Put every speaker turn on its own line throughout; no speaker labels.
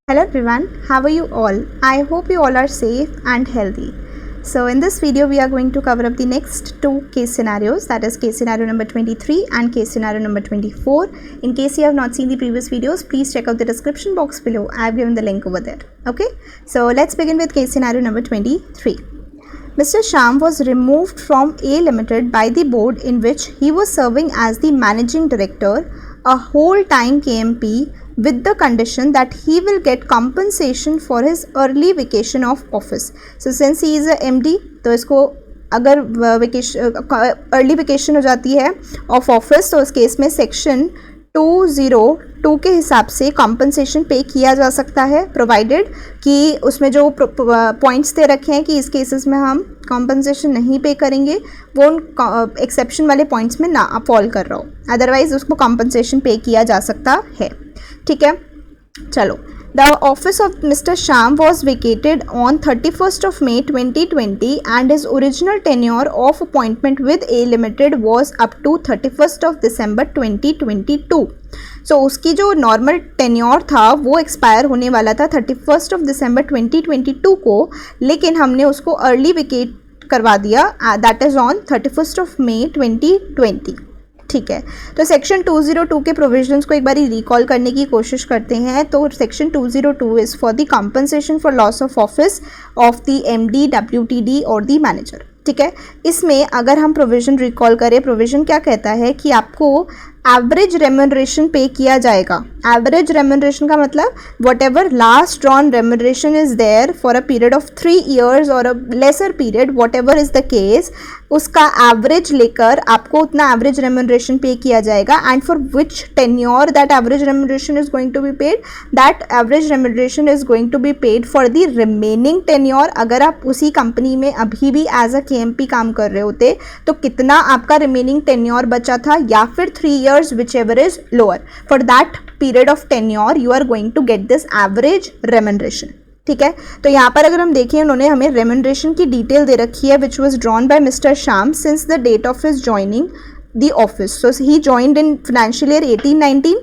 Hello everyone, how are you all? I hope you all are safe and healthy. So in this video we are going to cover up the next two case scenarios, that is case scenario number 23 and case scenario number 24. In case you have not seen the previous videos, please check out the description box below. I have given the link over there. Okay, so let's begin with case scenario number 23. Mr. Sham was removed from A Limited by the board in which he was serving as the managing director, a whole-time KMP, with the condition that he will get compensation for his early vacation of office. So since he is a MD, तो इसको अगर early vacation हो जाती है of office तो उस case में section 202 के हिसाब से कॉम्पनसेशन पे किया जा सकता है, प्रोवाइडेड कि उसमें जो पॉइंट्स दे रखे हैं कि इस केसेस में हम कॉम्पनसेशन नहीं पे करेंगे, वो उन एक्सेप्शन वाले पॉइंट्स में ना फॉल कर रहा हो, अदरवाइज उसको कॉम्पनसेशन पे किया जा सकता है. ठीक है, चलो. The office of Mr. Sham was vacated on 31st of May 2020 and his original tenure of appointment with A Limited was up to 31st of December 2022. So उसकी जो नॉर्मल टेन्योर था वो एक्सपायर होने वाला था 31st of December 2022 को, लेकिन हमने उसको अर्ली वेकेट करवा दिया, that is on 31st of May 2020. ठीक है, तो सेक्शन 202 के प्रोविजंस को एक बार रिकॉल करने की कोशिश करते हैं. तो section 202 is for the compensation for loss of office of the MD, WTD और द मैनेजर. ठीक है, इसमें अगर हम प्रोविज़न रिकॉल करें, प्रोविज़न क्या कहता है कि आपको एवरेज रेम्यूनरेशन पे किया जाएगा. एवरेज रेम्यूनरेशन का मतलब whatever last drawn remuneration is there for a period of 3 years और a lesser period, whatever is the case, उसका एवरेज लेकर आपको उतना एवरेज रेम्यूनरेशन पे किया जाएगा. And for which tenure that average remuneration is going to be paid, that average remuneration is going to be paid for the remaining tenure. अगर आप उसी company में अभी भी एज अ KMP काम कर रहे होते तो कितना आपका रिमेनिंग टेन्योर बचा था, या फिर 3 years whichever is lower, for that period of tenure you are going to get this average remuneration. ठीक है, तो यहाँ पर अगर हम देखें उन्होंने हमें रेम्यूनरेशन की डिटेल दे रखी है which was drawn by mister Shyam since the date of his joining the office. So he joined in financial year 18-19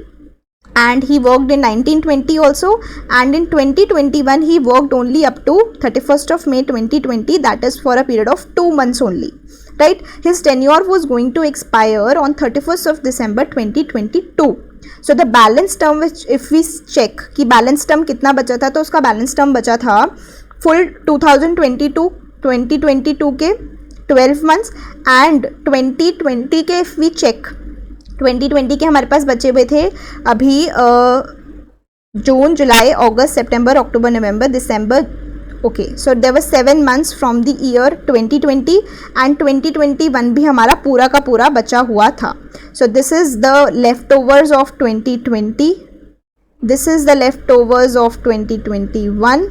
and he worked in 1920 also, and in 2021 he worked only up to 31st of May 2020, that is for a period of 2 months only, right? His tenure was going to expire on 31st of December 2022. So the balance term, which if we check कि balance term कितना बचा था, तो उसका balance term बचा था full 2022 के 12 months and 2020 के if we check 2020 के हमारे पास बचे हुए थे अभी जून, जुलाई, अगस्त, सितंबर, अक्टूबर, नवंबर, दिसंबर. Okay, so there were 7 months from the year 2020 and 2021 भी हमारा पूरा का पूरा बचा हुआ था. So this is the leftovers of 2020, this is the leftovers of 2021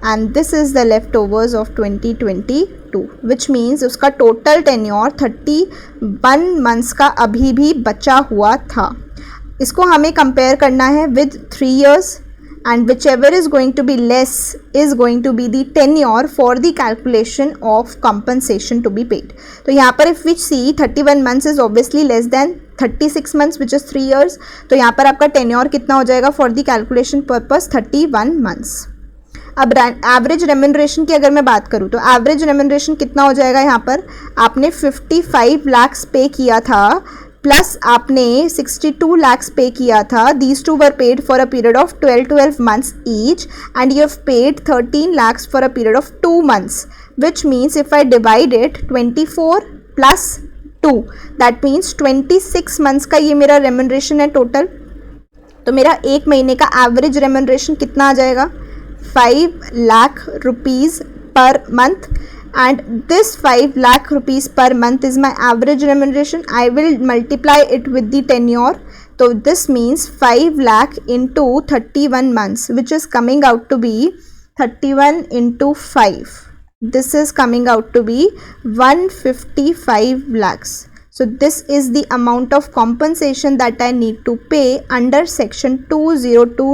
and this is the leftovers of 2022, which means उसका टोटल टेन्योर 31 months का अभी भी बचा हुआ था. इसको हमें कंपेयर करना है with 3 years and whichever is going to be less is going to be the tenure for the calculation of compensation to be paid. तो यहाँ पर if we see 31 months is obviously less than 36 months which is 3 years, तो यहाँ पर आपका tenure कितना हो जाएगा for the calculation purpose 31 months. अब एवरेज रेम्यूनरेशन की अगर मैं बात करूँ तो एवरेज रेम्यूनरेशन कितना हो जाएगा, यहाँ पर आपने 55 lakhs पे किया था प्लस आपने 62 lakhs पे किया था. These two were paid for a period of 12 months each and you have paid 13 lakhs for a period of 2 months, which means if I divide it 24 plus 2, that means 26 months का ये मेरा remuneration है total. तो मेरा एक महीने का average remuneration कितना आ जाएगा, 5 lakh rupees per month, and this 5 lakh rupees per month is my average remuneration. I will multiply it with the tenure, so this means 5 lakh into 31 months, which is coming out to be 31 into 5. This is coming out to be 155 lakhs. So this is the amount of compensation that I need to pay under section 202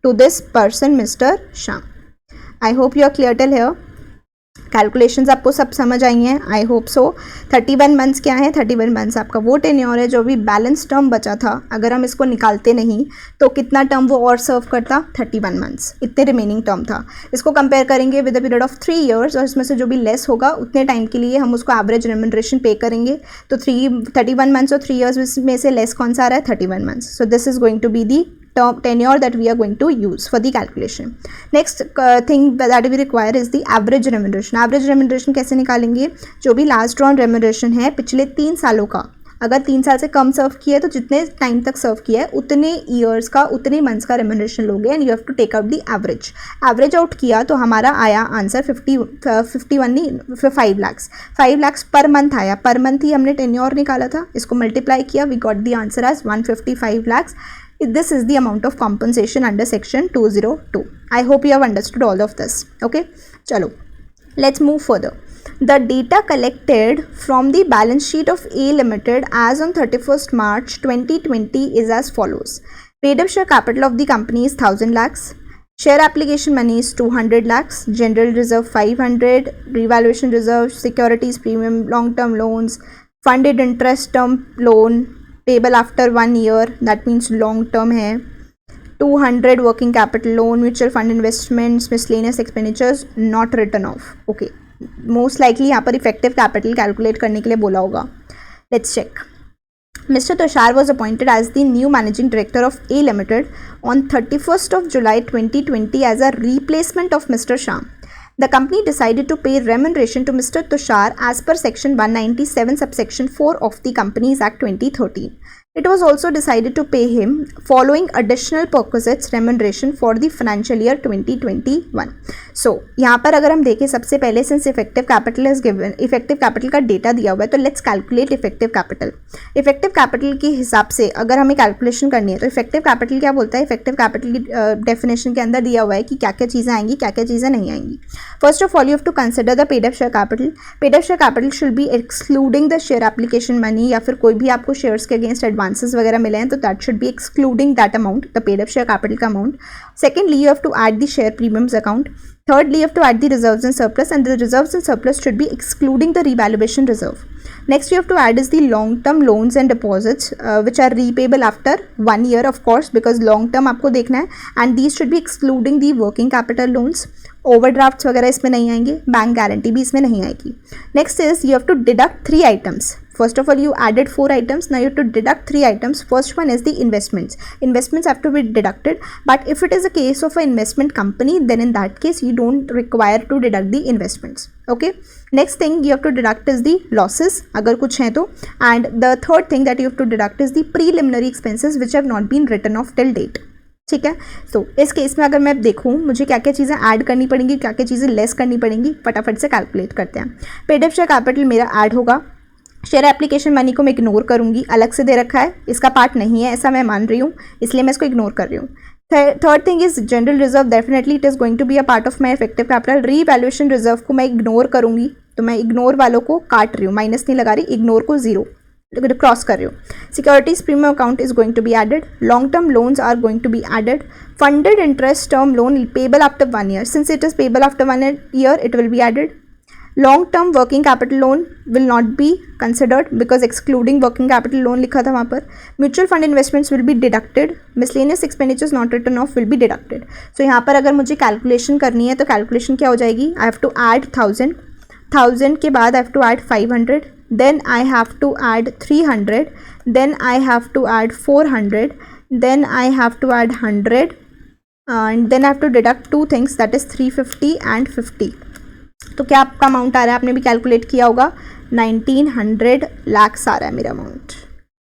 to this person, Mr. Sham. I hope you are clear till here. Calculations आपको सब समझ आई हैं, I hope so. 31 months क्या है, 31 months आपका वो tenure है जो भी बैलेंस टर्म बचा था, अगर हम इसको निकालते नहीं तो कितना टर्म वो और सर्व करता, 31 मंथ्स, इतने रिमेनिंग टर्म था। इसको कंपेयर करेंगे with the period of 3 years, और इसमें से जो भी लेस होगा उतने टाइम के लिए हम उसको एवरेज रेम्यूनरेशन पे करेंगे। तो 31 मंथ्स और 3 ईयर्स में से लेस कौन सा आ रहा है, 31 months. So this is going to be the tenure that we are going to use for the calculation. Next thing that we require is the average remuneration. Average remuneration कैसे निकालेंगे, जो भी last drawn remuneration है पिछले 3 सालों का, अगर 3 साल से कम सर्व किया है तो जितने टाइम तक सर्व किया है उतने ईयर्स का, उतने मंथ्स का रेम्यूनरेशन लोगे, and you have to take out the average. Average out किया तो हमारा आया answer 5 lakhs। 5 lakhs per month आया, पर मंथ ही हमने टेन्योर निकाला था, इसको मल्टीप्लाई किया, we got the answer as 155 lakhs. This is the amount of compensation under section 202. I hope you have understood all of this. Okay, chalo, let's move further. The data collected from the balance sheet of A Limited as on 31st March 2020 is as follows. Paid up share capital of the company is 1000 lakhs. Share application money is 200 lakhs. General reserve 500. Revaluation reserve, securities premium, long-term loans, funded interest term loan, payable after 1 year, that means long term है। 200 working capital loan, mutual fund investments, miscellaneous expenditures not written off. Okay, most likely यहाँ पर effective capital calculate करने के लिए बोला होगा। Let's check. Mr. Tushar was appointed as the new managing director of A Limited on 31st of July 2020 as a replacement of Mr. Shah. The company decided to pay remuneration to Mr. Tushar as per section 197 subsection 4 of the Companies Act 2013. It was also decided to pay him following additional perquisites remuneration for the financial year 2021. So यहाँ पर अगर हम देखें सबसे पहले, since effective capital is given, effective capital का data दिया हुआ है, तो let's calculate effective capital. Effective capital के हिसाब से अगर हमें कैलकुलेशन करनी है तो effective capital क्या बोलता है, effective capital की डेफिनेशन के अंदर दिया हुआ है कि क्या क्या चीज़ें आएंगी, क्या क्या चीज़ें नहीं आएंगी। First of all, you have to consider the paid up share capital. Paid up share capital should be excluding the share application money, या फिर कोई भी आपको शेयर्स के अगेंस्ट एडवांसेस वगैरह मिले हैं तो that should be excluding that amount, the paid up share capital का amount. Secondly, you have to add the share premiums account. Thirdly, you have to add the reserves and surplus, and the reserves and surplus should be excluding the revaluation reserve. Next, you have to add is the long-term loans and deposits which are repayable after 1 year, of course, because long-term आपको देखना है, and these should be excluding the working capital loans. Overdrafts वगैरह इसमें नहीं आएंगे, bank guarantee भी इसमें नहीं आएगी. Next is you have to deduct 3 items. First of all, you added 4 items. Now you have to deduct 3 items. First one is the investments. Investments have to be deducted. But if it is a case of an investment company, then in that case you don't require to deduct the investments. Okay. Next thing you have to deduct is the losses, अगर कुछ है तो. And the third thing that you have to deduct is the preliminary expenses which have not been written off till date. ठीक है, तो इस case में अगर मैं देखूँ मुझे क्या क्या चीज़ें ऐड करनी पड़ेंगी, क्या क्या चीज़ें लेस करनी पड़ेंगी, फटाफट से कैलकुलेट करते हैं. पेड अप शेयर कैपिटल मेरा ऐड होगा. शेयर एप्लीकेशन मनी को मैं इग्नोर करूंगी, अलग से दे रखा है, इसका पार्ट नहीं है ऐसा मैं मान रही हूँ, इसलिए मैं इसको इग्नोर कर रही हूँ. Third thing is general reserve, definitely it is going to be a part of my effective capital. Revaluation reserve को मैं इग्नोर करूंगी, तो मैं इग्नोर वालों को काट रही हूँ, माइनस नहीं लगा रही, इग्नोर को जीरो क्रॉस कर रही हूँ. Securities premium account is going to be added. Long term loans are going to be added. Funded interest term loan payable after 1 year, since it is payable after 1 year it will be added. Long term working capital loan will not be considered because excluding working capital loan लिखा था वहाँ पर. Mutual fund investments will be deducted. Miscellaneous expenditures not written off will be deducted. So यहाँ पर अगर मुझे calculation करनी है तो कैलकुलेशन क्या हो जाएगी, I have to add 1000 के बाद I have to add 500, then I have to add 300, then I have to add 400, then I have to add 100, and then I have to deduct 2 things, that is 350 and 50. तो क्या आपका amount आ रहा है, आपने भी calculate किया होगा, 1900 lakhs आ रहा है मेरा amount.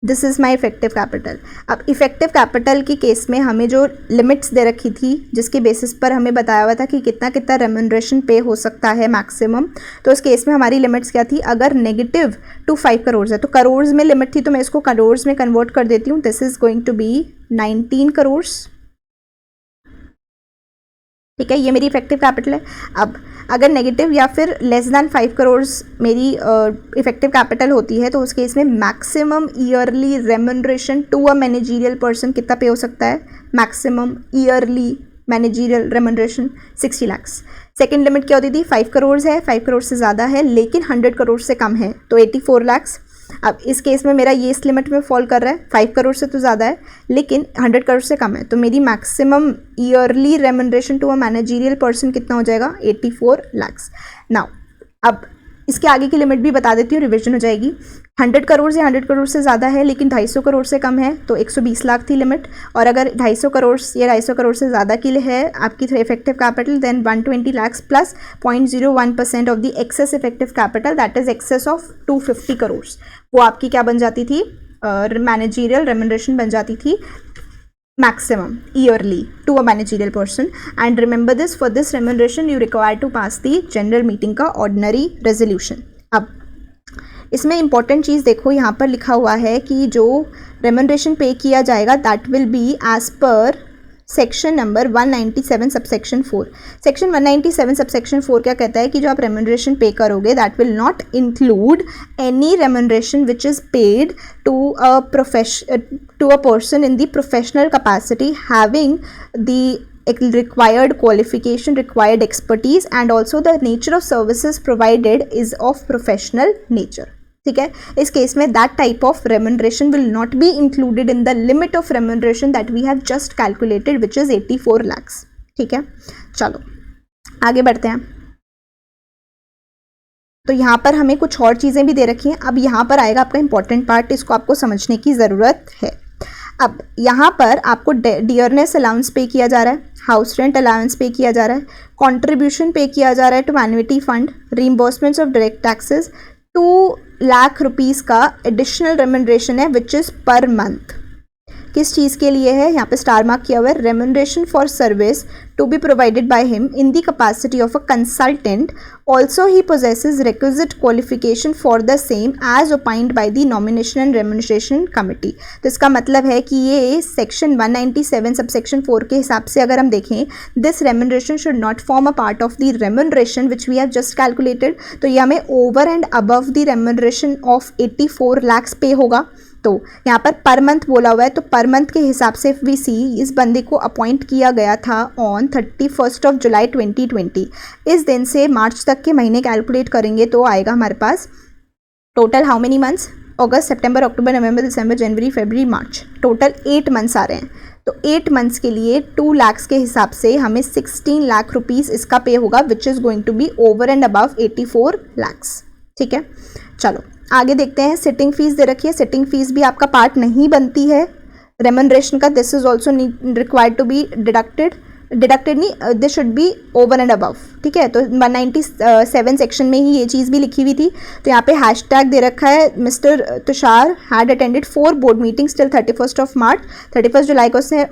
This is my effective capital. अब इफेक्टिव कैपिटल के केस में हमें जो लिमिट्स दे रखी थी जिसके बेसिस पर हमें बताया हुआ था कि कितना कितना रेम्यूनरेशन पे हो सकता है मैक्सिमम, तो इस केस में हमारी लिमिट्स क्या थी, अगर नेगेटिव टू 5 करोड़ है तो करोड़ में लिमिट थी, तो मैं इसको करोड़ में कन्वर्ट कर देती हूँ. This is going to be 19 crore. ठीक है, ये मेरी इफेक्टिव कैपिटल है. अब अगर नेगेटिव या फिर लेस दैन 5 करोड़ मेरी इफेक्टिव कैपिटल होती है तो उस केस में maximum yearly remuneration to a managerial person कितना पे हो सकता है, maximum yearly managerial remuneration 60 lakh. Second limit क्या होती थी, 5 करोड़ है, 5 करोड़ से ज़्यादा है लेकिन 100 करोड़ से कम है तो 84 लाख। अब इस केस में मेरा ये इस लिमिट में फॉल कर रहा है, 5 करोड़ से तो ज़्यादा है लेकिन 100 करोड़ से कम है, तो मेरी maximum yearly remuneration to a managerial person कितना हो जाएगा, 84 लाख। नाउ अब इसके आगे की लिमिट भी बता देती हूँ, रिविजन हो जाएगी। 100 करोड़ से 100 करोड़ से ज़्यादा है लेकिन 250 करोड़ से कम है तो 120 लाख थी लिमिट, और अगर 250 करोड़ या 250 करोड़ से ज़्यादा की है आपकी effective capital than 120 lakh plus 0.01% of the excess effective capital that is excess of 250 crore, वो आपकी क्या बन जाती थी, मैनेजरियल रेम्यूनरेशन बन जाती थी maximum yearly to a managerial person. And remember this, for this remuneration you require to pass the general meeting का ordinary resolution. अब इसमें इंपॉर्टेंट चीज़ देखो, यहाँ पर लिखा हुआ है कि जो रेम्यूनरेशन पे किया जाएगा that will be as per section number 197 subsection 4। Section 197 subsection 4 क्या कहता है कि जो आप रेम्यूनरेशन पे करोगे that will not include any remuneration which is paid to a person in the professional capacity having the required qualification, required expertise and also the nature of services provided is of professional nature। ठीक है, इस case में that type of remuneration will not be included in the limit of remuneration that we have just calculated which is 84 lakh. ठीक है, चलो आगे बढ़ते हैं। तो यहाँ पर हमें कुछ और चीज़ें भी दे रखी हैं। अब यहाँ पर आएगा आपका इंपॉर्टेंट पार्ट, इसको आपको समझने की ज़रूरत है। अब यहाँ पर आपको डियरनेस अलाउंस पे किया जा रहा है, हाउस रेंट अलाउंस पे किया जा रहा है, कंट्रीब्यूशन पे किया जा रहा है to annuity fund, reimbursements of direct taxes, 2 lakh rupees का एडिशनल रेम्यूनरेशन है विच इज़ पर मंथ। किस चीज़ के लिए है, यहाँ पे स्टार मार्क किया हुआ है, remuneration for service to be provided by him in the capacity of a consultant, also he possesses requisite qualification for the same as opined by the nomination and remuneration committee. तो इसका मतलब है कि ये section 197 sub section 4 के हिसाब से अगर हम देखें, this remuneration should not form a part of the remuneration which we have just calculated. तो ये हमें over and above the remuneration of 84 lakh pay होगा। तो यहाँ पर मंथ बोला हुआ है, तो पर मंथ के हिसाब से इफ वी सी, इस बंदे को अपॉइंट किया गया था ऑन 31 जुलाई 2020। इस दिन से मार्च तक के महीने कैलकुलेट करेंगे तो आएगा हमारे पास टोटल हाउ मेनी मंथ्स, अगस्त, सितंबर, अक्टूबर, नवंबर, दिसंबर, जनवरी, फरवरी, मार्च, टोटल 8 मंथ्स आ रहे हैं। तो 8 मंथ्स के लिए 2 लाख के हिसाब से हमें 16 लाख रुपीज़ इसका पे होगा which is going to be over and above 84 lakh. ठीक है, चलो आगे देखते हैं। सिटिंग फीस दे रखी है, सिटिंग फीस भी आपका पार्ट नहीं बनती है रेम्यूनरेशन का, this is also required to be deducted नहीं, this should be over and above. ठीक है, तो 197 सेक्शन में ही ये चीज़ भी लिखी हुई थी। तो यहाँ पे हैशटैग दे रखा है, mister Tushar had attended 4 board meetings till 31 मार्च। 31 जुलाई को उसने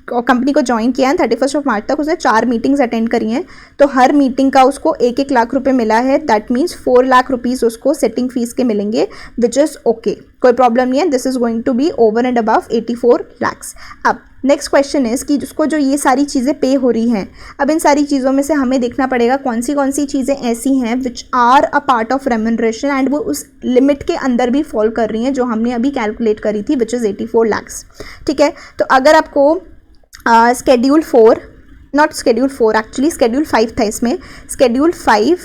कंपनी को ज्वाइन किया है, 31 मार्च तक उसने 4 मीटिंग्स अटेंड करी हैं। तो हर मीटिंग का उसको 1-1 लाख रुपए मिला है, दैट मीन्स 4 लाख रुपीज़ उसको सेटिंग फीस के मिलेंगे विच इज़ ओके, कोई प्रॉब्लम नहीं है। This is going to be over and above 84 lakh. अब नेक्स्ट क्वेश्चन इज़ कि जिसको जो ये सारी चीज़ें पे हो रही हैं, अब इन सारी चीज़ों में से हमें देखना पड़ेगा कौन सी चीज़ें ऐसी हैं which are a part of remuneration and वो उस लिमिट के अंदर भी फॉल कर रही हैं जो हमने अभी कैलकुलेट करी थी विच इज़ 84 लाख। ठीक है, तो अगर आपको schedule 4, not schedule 4 actually schedule 5 था, इसमें स्केड्यूल 5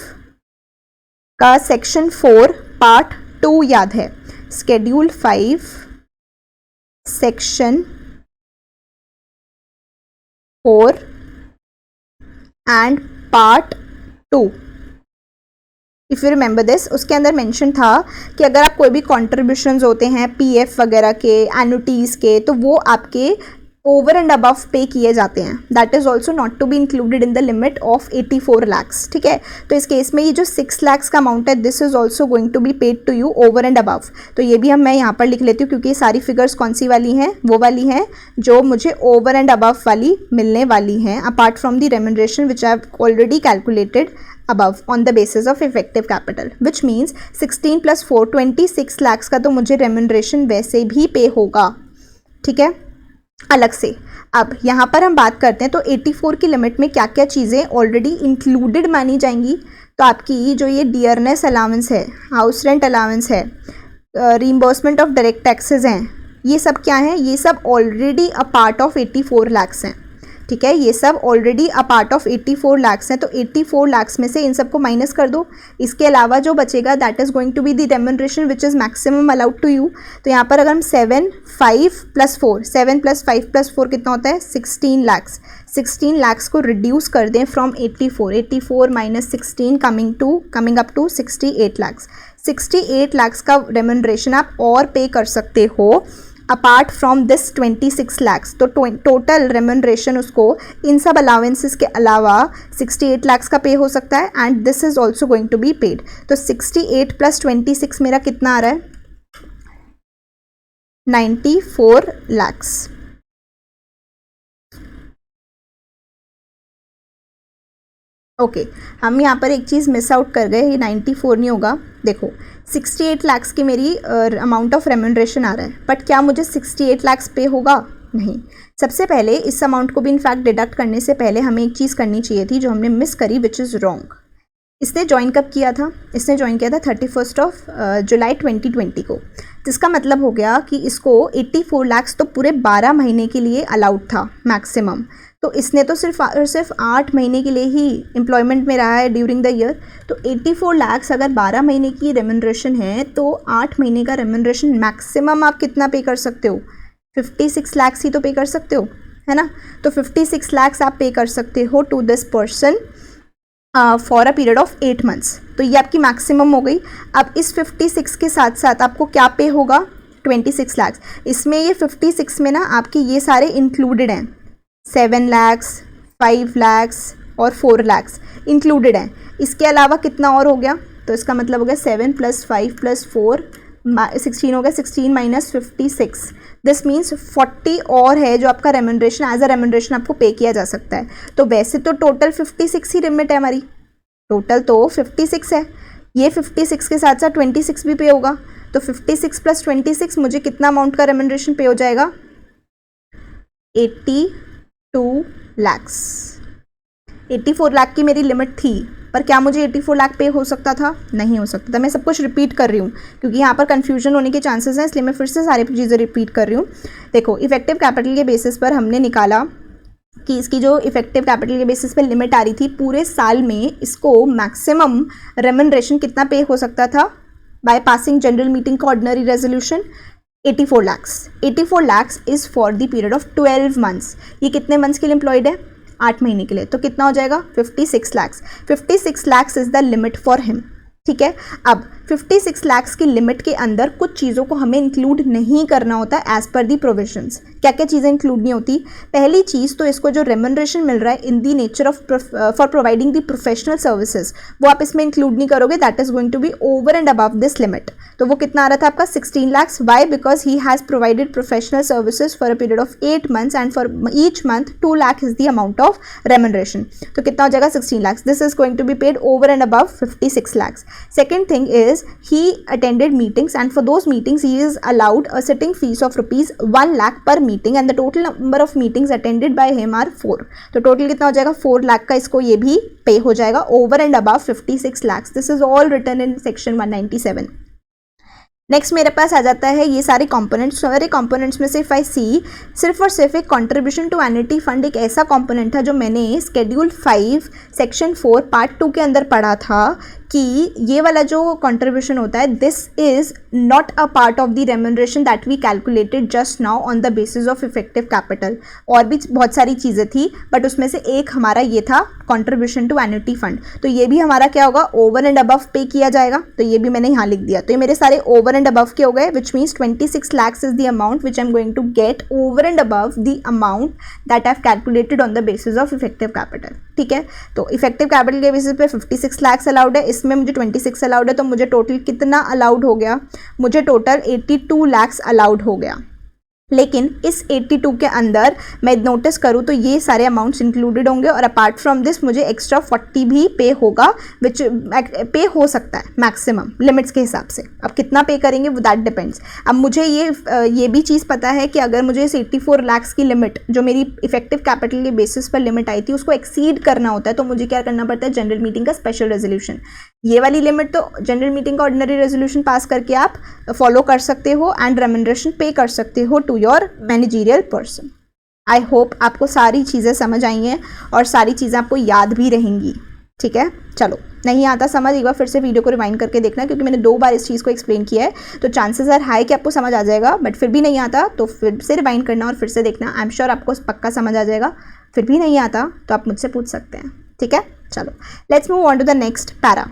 का सेक्शन 4 पार्ट 2 याद है, schedule 5 section 4 and part 2, if you remember this, उसके अंदर मेंशन था कि अगर आप कोई भी कॉन्ट्रीब्यूशंस होते हैं पीएफ वगैरह के, एनुटीज़ के, तो वो आपके ओवर एंड अबव पे किए जाते हैं, that is also not to be included in the limit of 84 lakh. ठीक है, तो इस केस में ये जो 6 लाख का अमाउंट है, this is also going to be paid to you over and above. तो ये भी मैं यहाँ पर लिख लेती हूँ क्योंकि ये सारी फिगर्स कौन सी वाली हैं, वो वाली हैं जो मुझे ओवर एंड अबव वाली मिलने वाली हैं, apart from the remuneration which I have already calculated above on the basis of effective capital, which means 16 + 4 26 lakh का तो मुझे रेम्यूनरेशन वैसे भी पे होगा। ठीक है, अलग से। अब यहाँ पर हम बात करते हैं तो 84 की लिमिट में क्या क्या चीज़ें ऑलरेडी इंक्लूडेड मानी जाएंगी। तो आपकी जो ये डियरनेस अलाउंस है, हाउस रेंट अलाउंस है, रीइंबर्समेंट ऑफ डायरेक्ट टैक्सेस हैं, ये सब क्या हैं, ये सब already a part of 84 lakh हैं। ठीक है, ये सब already a part of 84 lakhs हैं, तो 84 लाख्स में से इन सबको माइनस कर दो। इसके अलावा जो बचेगा that is going to be the remuneration which is maximum allowed to you. तो यहाँ पर अगर हम 7 5 + 4 7 + 5 + 4 कितना होता है 16 लाख्स। 16 लाख्स को रिड्यूस कर दें from 84 minus 16 coming up to 68 lakhs. 68 lakhs का रेम्यूनरेशन आप और पे कर सकते हो अपार्ट फ्रॉम दिस 26 लाख्स। तो टोटल रेम्यूनरेशन उसको इन सब अलाउंसेस के अलावा 68 लाख्स का पे हो सकता है and this is also going to be paid. तो 68 + 26 मेरा कितना आ रहा है 94 लाख्स। ओके हम यहाँ पर एक चीज़ मिस आउट कर गए, ये 94 नहीं होगा। देखो 68 लाख्स की मेरी अमाउंट ऑफ रेम्यूनरेशन आ रहा है, बट क्या मुझे 68 लाख्स पे होगा? नहीं। सबसे पहले इस अमाउंट को भी इनफैक्ट डिडक्ट करने से पहले हमें एक चीज़ करनी चाहिए थी जो हमने मिस करी, विच इज़ रॉन्ग। इसने ज्वाइन कब किया था? इसने ज्वाइन किया था 31 जुलाई 2020 को। जिसका मतलब हो गया कि इसको 84 लाख्स तो पूरे 12 महीने के लिए अलाउड था मैक्सिमम। तो इसने तो सिर्फ 8 महीने के लिए ही एम्प्लॉयमेंट में रहा है ड्यूरिंग द ईयर। तो 84 लाख्स अगर 12 महीने की रेम्यूनरेशन है तो 8 महीने का रेम्यूनरेशन मैक्सिमम आप कितना पे कर सकते हो? 56 लाख्स ही तो पे कर सकते हो, है ना। तो 56 लाख्स आप पे कर सकते हो to this person for a period of 8 months. तो ये आपकी मैक्सिमम हो गई। अब इस 56 के साथ साथ आपको क्या पे होगा? 26 लाख्स। इसमें ये 56 में ना आपके ये सारे इंक्लूडेड हैं, 7 लाख्स 5 लाख्स और 4 लाख्स इंक्लूडेड हैं। इसके अलावा कितना और हो गया? तो इसका मतलब हो गया 7 + 5 + 4 16 हो गया। 16 - 56 दिस मीन्स 40 और है जो आपका रेम्यूनरेशन एज अ रेम्यूनरेशन आपको पे किया जा सकता है। तो वैसे तो टोटल 56 ही लिमिट है हमारी, टोटल तो 56 है। ये 56 के साथ साथ 26 भी पे होगा। तो 56 + 26 मुझे कितना अमाउंट का रेम्यूनरेशन पे हो जाएगा? 82 लाख्स। 84 लाख की मेरी लिमिट थी, पर क्या मुझे 84 लाख पे हो सकता था? नहीं हो सकता था। मैं सब कुछ रिपीट कर रही हूँ क्योंकि यहाँ पर कन्फ्यूजन होने के चांसेस हैं, इसलिए मैं फिर से सारी चीज़ें रिपीट कर रही हूँ। देखो इफेक्टिव कैपिटल के बेसिस पर हमने निकाला कि इसकी जो इफेक्टिव कैपिटल के बेसिस पे लिमिट आ रही थी पूरे साल में इसको मैक्सिमम रेम्यूनरेशन कितना पे हो सकता था बाय पासिंग जनरल मीटिंग का ordinary resolution? 84 lakhs. 84 lakhs is for the period of 12 months. ये कितने मंथ्स के लिए एम्प्लॉयड है? 8 महीने के लिए। तो कितना हो जाएगा? 56 lakhs. 56 lakhs is the limit for him, ठीक है। अब 56 लाख्स की लिमिट के अंदर कुछ चीज़ों को हमें इंक्लूड नहीं करना होता एज पर दी प्रोविजंस। क्या क्या चीज़ें इंक्लूड नहीं होती? पहली चीज़ तो इसको जो रेम्यूनरेशन मिल रहा है in the nature of for providing the professional services वो आप इसमें इंक्लूड नहीं करोगे, that is going to be over and above this limit. तो वो कितना आ रहा था आपका? 16 lakhs. Why? Because he has provided professional services for a period of 8 months and for each month 2 lakh is the amount of remuneration. तो कितना हो जाएगा? 16 lakhs. This is going to be paid over and above 56 lakhs. Second thing is he attended meetings and for those meetings he is allowed a sitting fees of rupees 1 lakh per meeting and the total number of meetings attended by him are 4. तो total कितना हो जाएगा? 4 लाख का इसको ये भी पे हो जाएगा over and above 56 lakhs. This is all written in section 197. Next मेरे पास आ जाता है ये सारे कंपोनेंट्स। सारे कंपोनेंट्स में से इफ आई सी सिर्फ और सिर्फ एक कंट्रीब्यूशन टू एन्युटी फंड एक ऐसा कंपोनेंट था जो मैंने स्केड्यूल 5 सेक्शन 4 पार्ट 2 के अंदर पढ़ा था कि ये वाला जो कंट्रीब्यूशन होता है this is not a part of the remuneration that we calculated just now on the basis of effective capital. और भी बहुत सारी चीज़ें थी बट उसमें से एक हमारा ये था कंट्रीब्यूशन टू एन्युटी फंड। तो ये भी हमारा क्या होगा? ओवर एंड अबव पे किया जाएगा। तो ये भी मैंने यहाँ लिख दिया। तो ये मेरे सारे ओवर एंड अबव के हो गए which means 26 lakhs is the amount which I am going to get over and above the amount that I have calculated on the basis of effective capital, ठीक है। तो इफेक्टिव कैपिटल के basis पे 56 lakhs allowed है, इसमें मुझे 26 allowed है। तो मुझे टोटल कितना अलाउड हो गया? मुझे टोटल 82 lakhs अलाउड हो गया। लेकिन इस 82 के अंदर मैं नोटिस करूँ तो ये सारे अमाउंट्स इंक्लूडेड होंगे और अपार्ट फ्रॉम दिस मुझे एक्स्ट्रा 40 भी पे होगा विच पे हो सकता है मैक्सिमम लिमिट्स के हिसाब से। अब कितना पे करेंगे वो दैट डिपेंड्स। अब मुझे ये भी चीज़ पता है कि अगर मुझे इस 84 lakhs की लिमिट जो मेरी इफेक्टिव कैपिटल के बेसिस पर लिमिट आई थी उसको एक्सीड करना होता है तो मुझे क्या करना पड़ता है? जनरल मीटिंग का स्पेशल रेजोल्यूशन। ये वाली लिमिट तो जनरल मीटिंग का ऑर्डिनरी रेजोल्यूशन पास करके आप फॉलो कर सकते हो एंड रेम्यूनरेशन पे कर सकते हो to your managerial person. I hope आपको सारी चीज़ें समझ आई हैं और सारी चीज़ें आपको याद भी रहेंगी, ठीक है। चलो, नहीं आता समझ, एक बार फिर से वीडियो को रिवाइंड करके देखना, क्योंकि मैंने 2 बार इस चीज़ को एक्सप्लेन किया है, तो चांसेस आर हाई कि आपको समझ आ जाएगा। बट फिर भी नहीं आता तो फिर से रिवाइंड करना और फिर से देखना, आई एम श्योर आपको पक्का समझ आ जाएगा। फिर भी नहीं आता तो आप मुझसे पूछ सकते हैं, ठीक है। चलो, let's move on to the next para.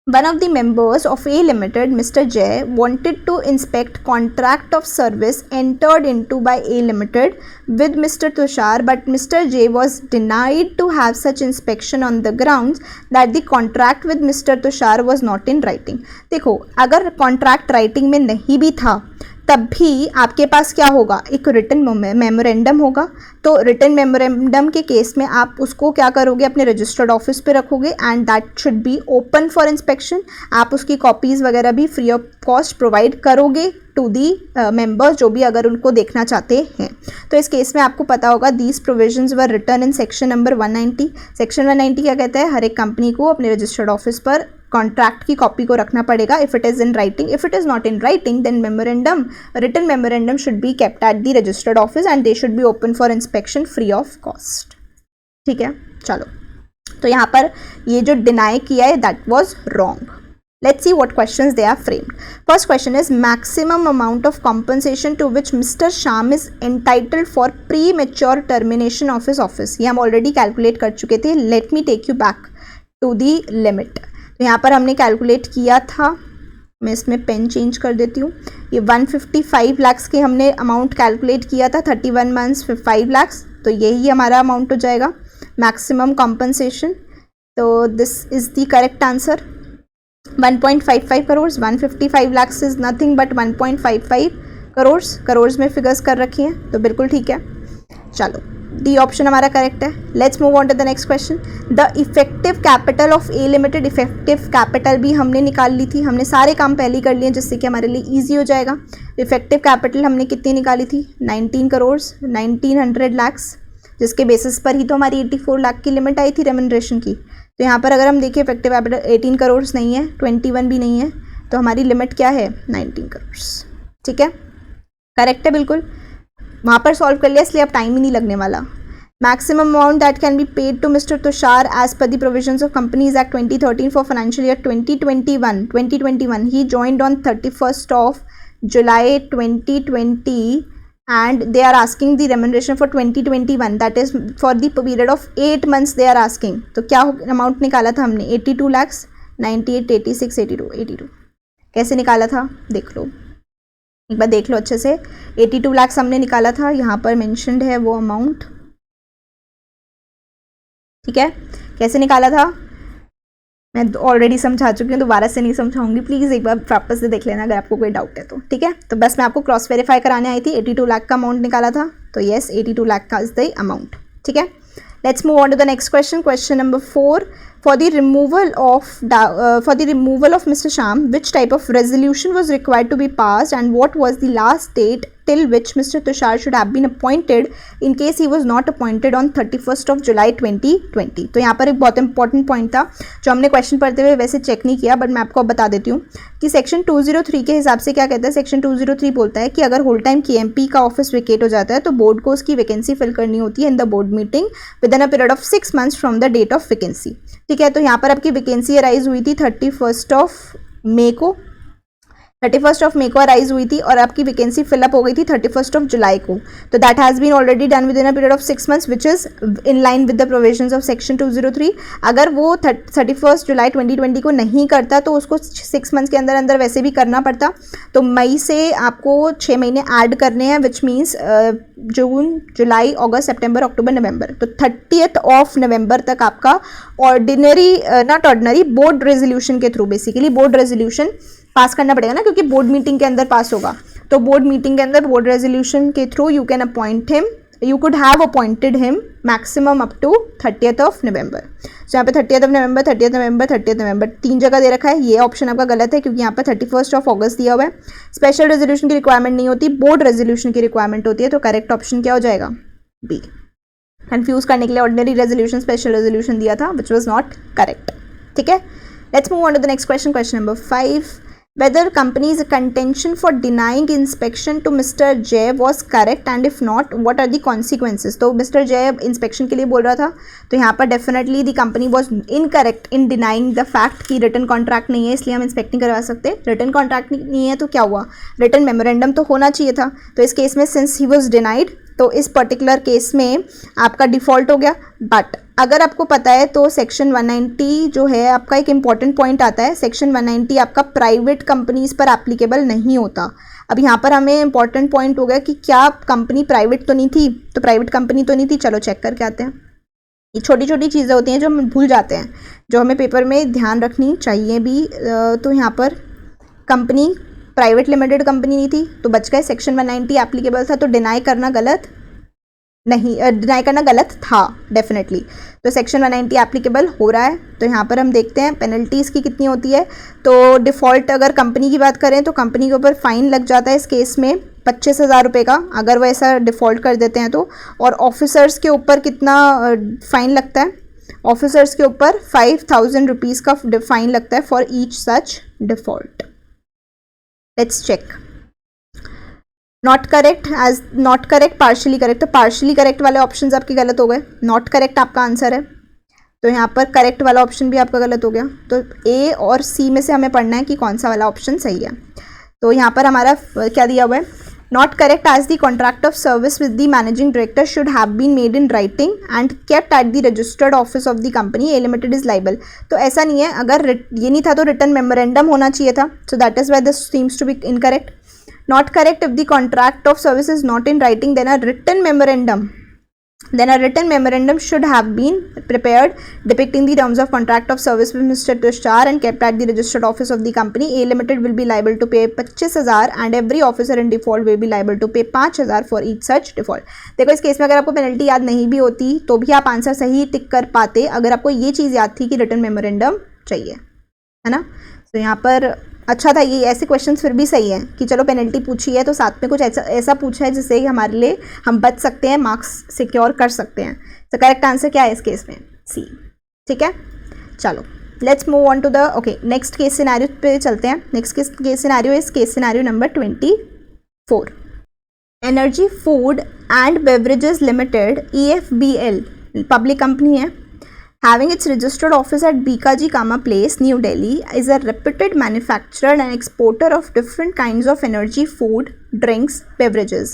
One of the members of A Limited, Mr. J, wanted to inspect contract of service entered into by A Limited with Mr. Tushar, but Mr. J was denied to have such inspection on the grounds that the contract with Mr. Tushar was not in writing. देखो, अगर contract writing में नहीं भी था तब भी आपके पास क्या होगा, एक रिटन मेमोरेंडम होगा। तो रिटन मेमोरेंडम के केस में आप उसको क्या करोगे, अपने रजिस्टर्ड ऑफिस पे रखोगे and that should be open for inspection. आप उसकी कॉपीज़ वगैरह भी फ्री ऑफ कॉस्ट प्रोवाइड करोगे टू दी मेंबर्स, जो भी अगर उनको देखना चाहते हैं। तो इस केस में आपको पता होगा these provisions were written in section number 190। Section 190 क्या कहता है, हर एक कंपनी को अपने रजिस्टर्ड ऑफिस पर कॉन्ट्रैक्ट की कॉपी को रखना पड़ेगा if it is in writing. If it is not in writing then memorandum, written memorandum should be kept at the registered office and they should be open for inspection free of cost, ठीक है। चलो, तो यहाँ पर ये जो deny किया है that was wrong. Let's see what questions they are framed. First question is maximum amount of compensation to which Mr. Sham is entitled for premature termination of his office. ये हम already calculate कर चुके थे. Let me take you back to the limit. तो यहाँ पर हमने calculate किया था, मैं इसमें पेन चेंज कर देती हूँ। ये 155 lakhs के हमने अमाउंट कैलकुलेट किया था, 31 months 5 lakhs, तो यही हमारा अमाउंट हो जाएगा मैक्सिमम कॉम्पनसेशन। तो this is the correct answer. 1.55 crore, 155 lakhs is nothing but 1.55 crore, crore में फिगर्स कर रखी हैं, तो बिल्कुल ठीक है। चलो, डी ऑप्शन हमारा करेक्ट है। Let's move on to the next question. The effective capital of a limited, effective capital भी हमने निकाल ली थी, हमने सारे काम पहले ही कर लिए जिससे कि हमारे लिए ईजी हो जाएगा। इफेक्टिव कैपिटल हमने कितनी निकाली थी, 19 करोड़ 1900 lakhs, जिसके बेसिस पर ही तो हमारी 84 लाख की लिमिट आई थी रेम्यूनरेशन की। तो यहाँ पर अगर हम देखिए इफेक्टिव कैपिटल 18 करोड़ नहीं है, 21 भी नहीं है, तो हमारी लिमिट क्या है, 19 करोड़, ठीक है, करेक्ट है बिल्कुल। वहाँ पर सॉल्व कर लिया, इसलिए अब टाइम ही नहीं लगने वाला। Maximum amount that can be paid to mister Tushar as per the provisions of companies act 2013 for financial year 2021 ही joined on 31st of July 2020 and they are asking the remuneration for 2021, that is for the period of 8 months they are asking। तो क्या amount निकाला था हमने, 82 lakhs 98 86 82 कैसे निकाला था देख लो, एक बार देख लो अच्छे से। 82 lakhs हमने निकाला था, यहाँ पर मेंशन्ड है वो अमाउंट, ठीक है। कैसे निकाला था मैं ऑलरेडी समझा चुकी हूँ, दोबारा से नहीं समझाऊंगी, प्लीज़ एक बार वापस से देख लेना अगर आपको कोई डाउट है तो, ठीक है। तो बस मैं आपको क्रॉस वेरीफाई कराने आई थी, 82 लाख का अमाउंट निकाला था, तो येस 82 लाख का इज द अमाउंट, ठीक है। Let's move on to the next question. Question number 4, for the removal of Mr. Sham, which type of resolution was required to be passed and what was the last date till which Mr. Tushar should have been appointed in case he was not appointed on 31st of July 2020। तो यहाँ पर एक बहुत important point था जो हमने question पढ़ते हुए वैसे चेक नहीं किया, बट मैं आपको अब बता देती हूँ कि सेक्शन 203 के हिसाब से क्या कहता है। सेक्शन 203 बोलता है कि अगर होल टाइम KMP का ऑफिस वेकेट हो जाता है तो बोर्ड को उसकी वैकेंसी फिल करनी होती है in the board meeting within a period of 6 months from the date of vacancy, ठीक है। तो यहाँ पर आपकी वैकेंसी अराइज हुई थी 31st of May को, 31st of May को अराइज हुई थी और आपकी वैकेंसी फिलअप हो गई थी 31st of July को। तो that has been already done within a period of 6 months which is in line with the provisions of section 203। अगर वो 31st जुलाई 2020 को नहीं करता तो उसको 6 months के अंदर अंदर वैसे भी करना पड़ता। तो मई से आपको 6 महीने ऐड करने हैं विच मीन्स जून जुलाई अगस्त सितंबर अक्टूबर नवंबर। तो 30th of November तक आपका ordinary not ordinary board resolution के through, basically board resolution pass करना पड़ेगा ना, क्योंकि बोर्ड मीटिंग के अंदर पास होगा। तो बोर्ड मीटिंग के अंदर बोर्ड रेजोल्यूशन के through you can appoint him, you could have appointed him maximum up to 30th of November। तो यहाँ पे 30th of November 30th November 30th November 3 जगह दे रखा है, ये ऑप्शन आपका गलत है क्योंकि यहाँ पर 31st of August दिया हुआ है। स्पेशल रेजोल्यूशन की रिक्वायरमेंट नहीं होती, बोर्ड रेजोल्यूशन की रिक्वायरमेंट होती है। तो करेक्ट ऑप्शन क्या हो जाएगा, बी। कंफ्यूज करने के लिए ऑर्डिनरी रेजोल्यूशन स्पेशल रेजोल्यूशन दिया था विच वॉज नॉट करेक्ट, ठीक है। Let's move on to the next question. Question number 5, whether company's contention for denying inspection to Mr. Jay was correct and if not what are the consequences. तो Mr. Jay inspection के लिए बोल रहा था, तो यहाँ पर definitely the company was incorrect in denying the fact कि written contract नहीं है इसलिए हम इंस्पेक्टिंग करवा सकते. written contract नहीं है तो क्या हुआ, written memorandum तो होना चाहिए था. तो इस केस में since he was denied, तो इस पर्टिकुलर केस में आपका डिफ़ॉल्ट हो गया. बट अगर आपको पता है तो सेक्शन 190 जो है आपका एक इम्पॉर्टेंट पॉइंट आता है. सेक्शन 190 आपका प्राइवेट कंपनीज पर एप्लीकेबल नहीं होता. अब यहाँ पर हमें इम्पॉर्टेंट पॉइंट हो गया कि क्या कंपनी प्राइवेट तो नहीं थी, तो प्राइवेट कंपनी तो नहीं थी. चलो चेक करके आते हैं. ये छोटी छोटी चीज़ें होती हैं जो हम भूल जाते हैं, जो हमें पेपर में ध्यान रखनी चाहिए भी. तो यहाँ पर कंपनी प्राइवेट लिमिटेड कंपनी नहीं थी तो बच गए. सेक्शन 190 एप्लीकेबल था तो डिनाई करना गलत नहीं, डिनाई करना गलत था डेफिनेटली. तो सेक्शन 190 एप्लीकेबल हो रहा है. तो यहाँ पर हम देखते हैं पेनल्टीज़ की कितनी होती है. तो डिफ़ॉल्ट अगर कंपनी की बात करें तो कंपनी के ऊपर फ़ाइन लग जाता है इस केस में 25,000 रुपये का, अगर वो ऐसा डिफ़ॉल्ट कर देते हैं तो. और ऑफिसर्स के ऊपर कितना फ़ाइन लगता है, ऑफिसर्स के ऊपर 5,000 रुपीज़ का फ़ाइन लगता है for each such default. Let's check. Not correct as not correct, partially correct. तो पार्शली करेक्ट वाले ऑप्शंस आपके गलत हो गए. नॉट करेक्ट आपका आंसर है, तो यहाँ पर करेक्ट वाला ऑप्शन भी आपका गलत हो गया. तो ए और सी में से हमें पढ़ना है कि कौन सा वाला ऑप्शन सही है. तो यहाँ पर हमारा क्या दिया हुआ है, not correct as the contract of service with the managing director should have been made in writing and kept at the registered office of the company A limited is liable. तो ऐसा नहीं है, अगर ये नहीं था तो रिटन मेमोरेंडम होना चाहिए था. So that is why this seems to be incorrect. Not correct, if the contract of service is not in writing, then a written memorandum should have been prepared depicting the terms of contract of service with Mr. Tushar and kept at the registered office of the company. A Limited will be liable to pay 25,000 and every officer in default will be liable to pay 5,000 for each such default. देखो इस case में अगर आपको penalty याद नहीं भी होती तो भी आप आंसर सही टिक कर पाते अगर आपको ये चीज़ याद थी कि रिटन मेमोरेंडम चाहिए, है ना. तो यहाँ पर अच्छा था, ये ऐसे क्वेश्चंस फिर भी सही है कि चलो पेनल्टी पूछी है तो साथ में कुछ ऐसा पूछा है जिससे हमारे लिए हम बच सकते हैं, मार्क्स सिक्योर कर सकते हैं. तो करेक्ट आंसर क्या है इस केस में, सी. ठीक है, चलो let's move on to the next case scenario पे चलते हैं. Next case scenario is case scenario number 24. Energy food and beverages limited EFBL public company है, having its registered office at Bikaji Kama Place, New Delhi, is a reputed manufacturer and exporter of different kinds of energy, food, drinks, beverages.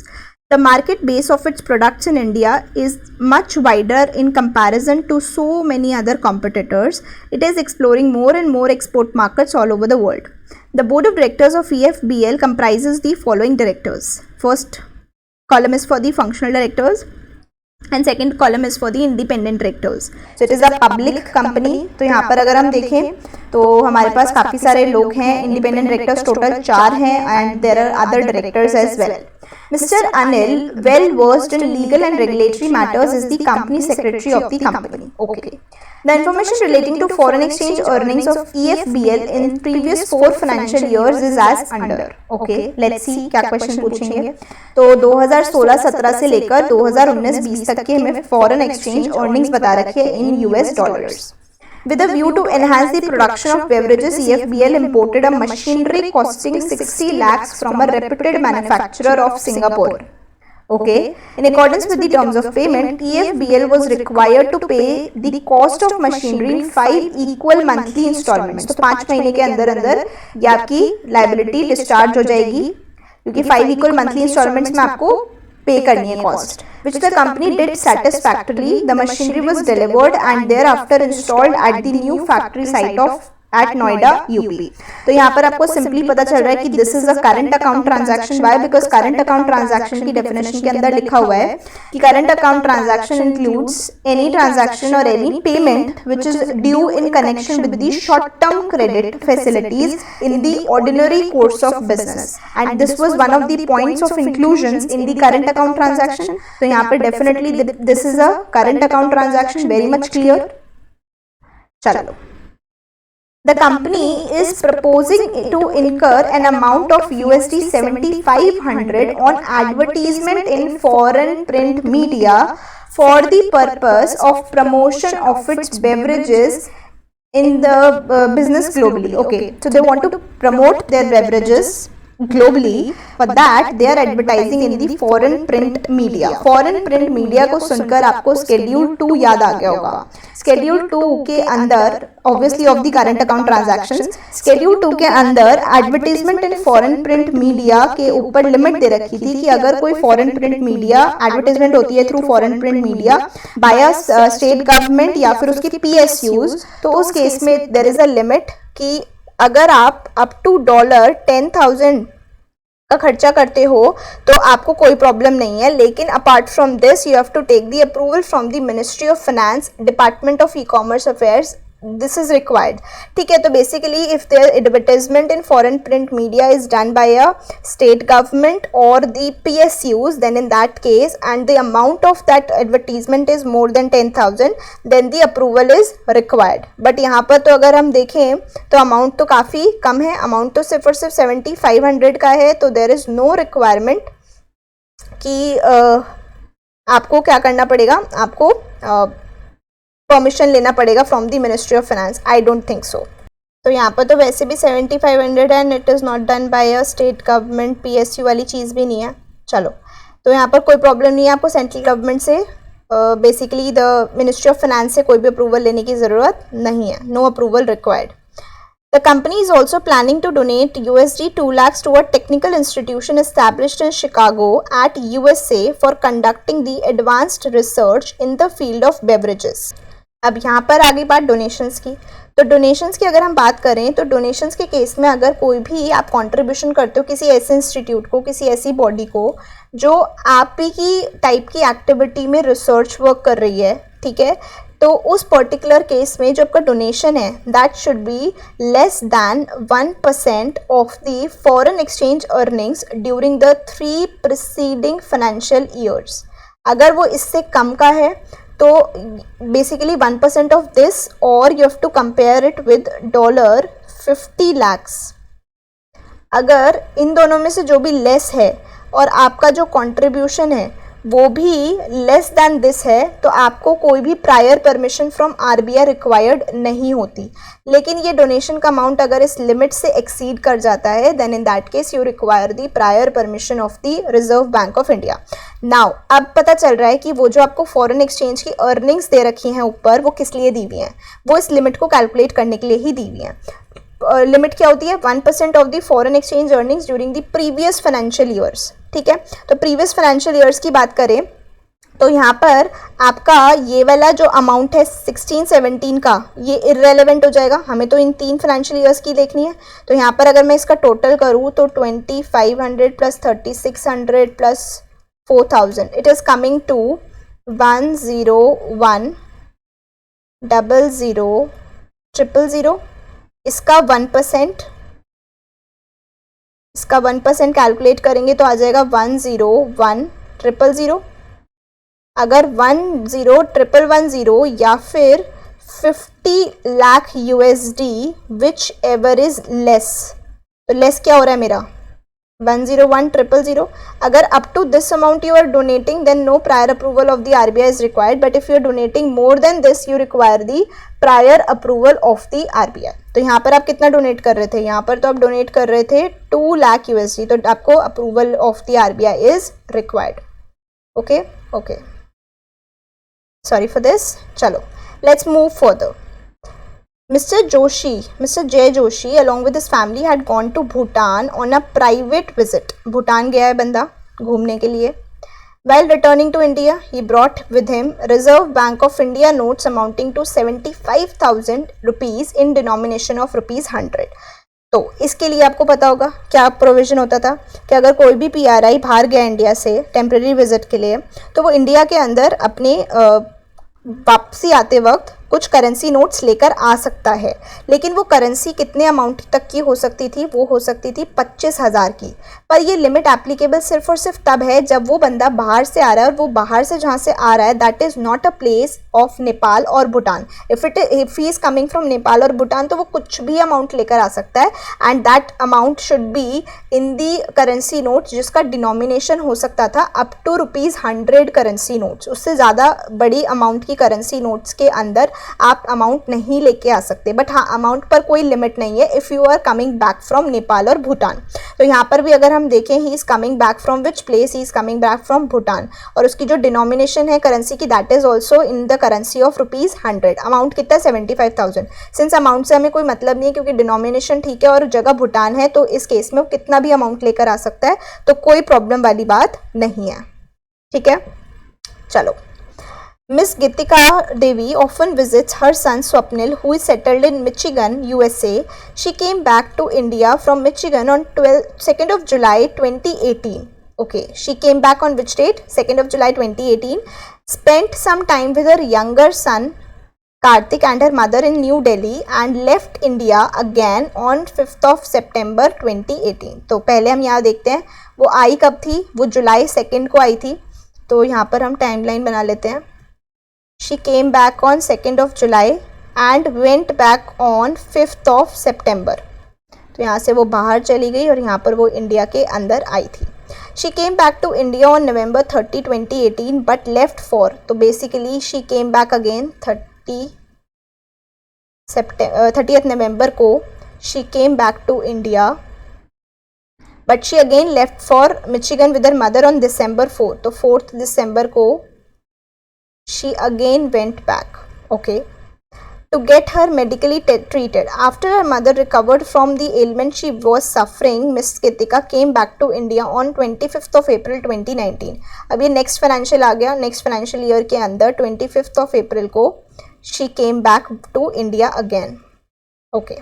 The market base of its products in India is much wider in comparison to so many other competitors. It is exploring more and more export markets all over the world. The board of directors of EFBL comprises the following directors. First column is for the functional directors and second column is for the independent directors. So it is a public company. तो यहाँ पर अगर हम देखें तो हमारे पास काफ़ी सारे लोग हैं. इंडिपेंडेंट डायरेक्टर्स टोटल 4 हैं and there are other directors as well. Mr. Anil, well versed in legal and regulatory matters, is the company secretary of the company. Okay. The information relating to foreign exchange earnings of EFBL in previous 4 financial years is as under. Okay. Let's see क्या question पूछेंगे. तो 2016-17 से लेकर 2019-20 तक के हमें foreign exchange earnings बता रखी है in US dollars. With a view to enhance the production of beverages, EFBL imported a machinery costing 60 lakhs from a reputed manufacturer of Singapore. Okay. In accordance with the terms of payment, EFBL was required to pay the cost of machinery in 5 equal monthly installments. तो 5 महीने के अंदर अंदर ये आपकी liability discharge हो जाएगी क्योंकि 5 equal monthly installments में आपको पे करनी है cost, which the company did satisfactorily. The machinery was delivered and thereafter installed at the new factory site of at Noida, UP. तो यहाँ पर आपको सिंपली पता चल रहा है कि this is a current account transaction. Why? Because current account transaction की डेफिनेशन के अंदर लिखा हुआ है कि current account transaction includes any transaction और any payment which is due in connection with the short term credit facilities in the ordinary course of business and this was one of the points of inclusion in the current account transaction. तो यहाँ पर definitely this is a current account transaction. Very much clear. चलो, the company is proposing to incur an amount of USD 7,500 on advertisement in foreign print media for the purpose of promotion of its beverages in the business globally. Okay, so they want to promote their beverages globally. For that they are advertising in the foreign print media. Foreign print media को सुनकर आपको Schedule 2 याद आ गया होगा. Schedule 2 के अंदर obviously of the current account transactions, Schedule 2 के अंदर advertisement in foreign print media के ऊपर लिमिट दे रखी थी कि अगर कोई foreign print media advertisement होती है through foreign print media by a state government या फिर उसकी PSUs, तो उस केस में there is a limit कि अगर आप अप टू $10,000 का खर्चा करते हो तो आपको कोई प्रॉब्लम नहीं है, लेकिन apart from this you have to take the approval from the ministry of finance, department of e commerce affairs. This is required. ठीक है, तो basically if there advertisement in foreign print media is done by a state government और the PSUs, then in that case and the amount of that advertisement is more than 10,000, then the approval is required. But यहाँ पर तो अगर हम देखें तो amount तो काफ़ी कम है. अमाउंट तो सिर्फ और सिर्फ 7,500 का है. तो देयर इज़ नो रिक्वायरमेंट कि आपको क्या करना पड़ेगा, आपको परमिशन लेना पड़ेगा from the ministry of finance. I don't think so. तो यहाँ पर तो वैसे भी 7,500 and it is not done by a state government. PSU वाली चीज़ भी नहीं है. चलो, तो यहाँ पर कोई प्रॉब्लम नहीं है. आपको सेंट्रल गवर्नमेंट से basically the ministry of finance से कोई भी अप्रूवल लेने की ज़रूरत नहीं है. No approval required. The company is also planning to donate $2 lakhs to a technical institution established in Chicago at USA for conducting the advanced research in the field of beverages. अब यहाँ पर आ गई बात डोनेशंस की. तो donations की अगर हम बात करें तो डोनेशंस के केस में अगर कोई भी आप कंट्रीब्यूशन करते हो किसी ऐसे इंस्टीट्यूट को, किसी ऐसी बॉडी को जो आप ही की टाइप की एक्टिविटी में रिसर्च वर्क कर रही है, ठीक है, तो उस पर्टिकुलर केस में जो आपका डोनेशन है that should be less than 1% of the foreign exchange earnings during the 3 preceding financial years. अगर वो इससे कम का है तो बेसिकली 1% ऑफ दिस, और you have to compare it with $50 lakhs. अगर इन दोनों में से जो भी लेस है और आपका जो कंट्रीब्यूशन है वो भी लेस दैन दिस है तो आपको कोई भी prior permission from RBI required नहीं होती. लेकिन ये डोनेशन का अमाउंट अगर इस लिमिट से एक्सीड कर जाता है then in that case you require the prior permission of the reserve bank of India. Now अब पता चल रहा है कि वो जो आपको फॉरेन एक्सचेंज की अर्निंग्स दे रखी हैं ऊपर वो किस लिए दी हुई हैं, वो इस लिमिट को कैलकुलेट करने के लिए ही दी हुई हैं. लिमिट क्या होती है? 1% of the foreign exchange earnings during the previous financial years. ठीक है, तो प्रीवियस फाइनेंशियल ईयर्स की बात करें तो यहाँ पर आपका ये वाला जो अमाउंट है 16-17 का ये इररेलेवेंट हो जाएगा. हमें तो इन 3 फाइनेंशियल ईयर्स की देखनी है. तो यहाँ पर अगर मैं इसका टोटल करूँ तो 2,500 plus 3,600 plus 4,000 it is coming to 101,00,000. इसका 1% कैलकुलेट करेंगे तो आ जाएगा 101,000,000. अगर 101,110 या फिर 50 lakh USD whichever is less. तो लेस क्या हो रहा है मेरा 101,000,000. अगर up to this amount you are donating then no prior approval of the RBI is required. But if you are donating more than this you require the prior approval of the RBI. तो यहाँ पर आप कितना donate कर रहे थे? यहाँ पर तो आप डोनेट कर रहे थे 2 लाख USD. तो आपको approval of the RBI is required. Okay okay, sorry for this. चलो let's move further. Mr. Jay Joshi along with his family had gone to Bhutan on a private visit. Bhutan गया है बंदा घूमने के लिए. While returning to India, he brought with him Reserve Bank of India notes amounting to 75,000 rupees in denomination of rupees 100. तो इसके लिए आपको पता होगा क्या प्रोविज़न होता था कि अगर कोई भी PRI बाहर गया इंडिया से टेम्प्रेरी विजिट के लिए तो वो इंडिया के अंदर अपने वापसी आते वक्त कुछ करेंसी नोट्स लेकर आ सकता है. लेकिन वो करेंसी कितने अमाउंट तक की हो सकती थी? वो हो सकती थी 25,000 की. पर ये लिमिट एप्लीकेबल सिर्फ और सिर्फ तब है जब वो बंदा बाहर से आ रहा है और वो बाहर से जहाँ से आ रहा है that is not a place of Nepal और Bhutan. If he is coming from Nepal और भूटान तो वो कुछ भी अमाउंट लेकर आ सकता है, and that amount should be in the currency note जिसका डिनोमिनेशन हो सकता था अप टू ₹100 करेंसी नोट्स. उससे ज़्यादा बड़ी अमाउंट की करेंसी नोट्स के अंदर आप अमाउंट नहीं लेके आ सकते. बट हाँ, अमाउंट पर कोई लिमिट नहीं है if you are coming back from Nepal और भूटान. तो यहाँ पर भी अगर हम देखें, he is coming back from which place, he is coming back from Bhutan, और उसकी जो डिनोमिनेशन है करेंसी की that is also in the currency of ₹100. Amount कितना, 75,000. सिंस अमाउंट से हमें कोई मतलब नहीं है क्योंकि डिनोमिनेशन ठीक है और जगह भूटान है, तो इस केस में वो कितना भी अमाउंट लेकर आ सकता है, तो कोई प्रॉब्लम वाली बात नहीं है. ठीक है, चलो. Miss Gitika Devi often visits her son Swapnil, who is settled in Michigan, USA. She came back to India from Michigan on 2nd of July 2018. Okay, she came back on which date? 2nd of July 2018. Spent some time with her younger son Karthik and her mother in New Delhi and left India again on 5th of September 2018. तो पहले हम यहाँ देखते हैं वो आई कब थी. वो जुलाई 2 को आई थी. तो यहाँ पर हम टाइमलाइन बना लेते हैं. She came back on 2nd of July and went back on 5th of September. तो यहाँ से वो बाहर चली गई और यहाँ पर वो इंडिया के अंदर आई थी. She came back to India on November 30, 2018 but left for. तो basically she came back again 30th November को she came back to India but she again left for Michigan with her mother on December 4. तो 4th December को she again went back, okay, to get her medically treated. After her mother recovered from the ailment she was suffering, Miss Gitika came back to India on 25th of April 2019. अब ये next financial आ गया. Next financial year के अंदर 25th of April को she came back to India again. Okay,